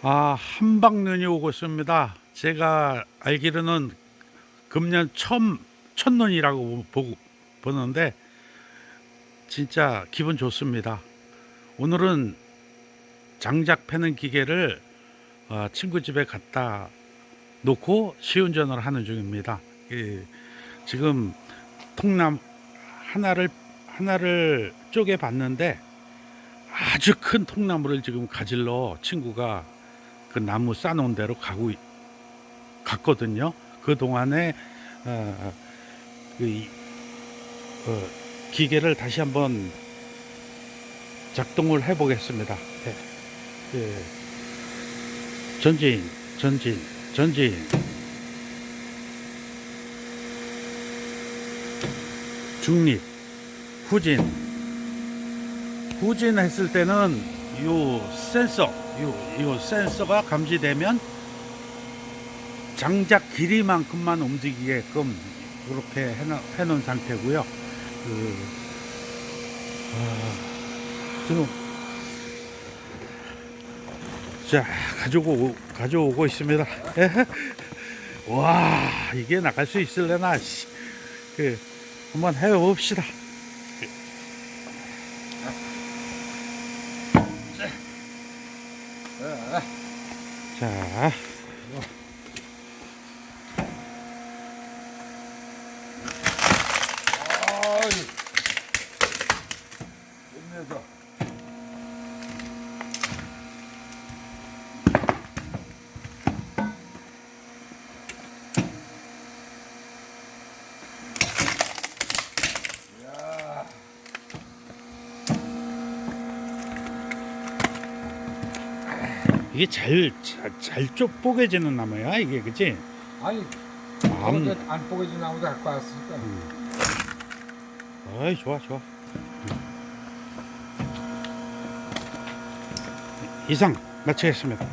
한방눈이 오고 있습니다. 제가 알기로는 금년 첫눈이라고 보는데 진짜 기분 좋습니다. 오늘은 장작 패는 기계를 친구 집에 갖다 놓고 시운전을 하는 중입니다. 지금 통나무 하나를 쪼개 봤는데 아주 큰 통나무를 지금 가질러 친구가 그 나무 쌓아놓은 대로 갔거든요. 그 동안에 그 기계를 다시 한번 작동을 해 보겠습니다. 전진, 전진, 전진. 중립, 후진. 후진했을 때는 요 센서가 감지되면 장작 길이만큼만 움직이게끔 그렇게 해놓은 상태고요. 지금 자 가져오고 있습니다. 와, 이게 나갈 수 있을래나? 한번 해봅시다. 자, 이게 잘 뽀개지는 나무야, 이게, 그치? 아니, 안 뽀개진 나무도 갖고 왔으니까. 어이, 좋아. 이상 마치겠습니다.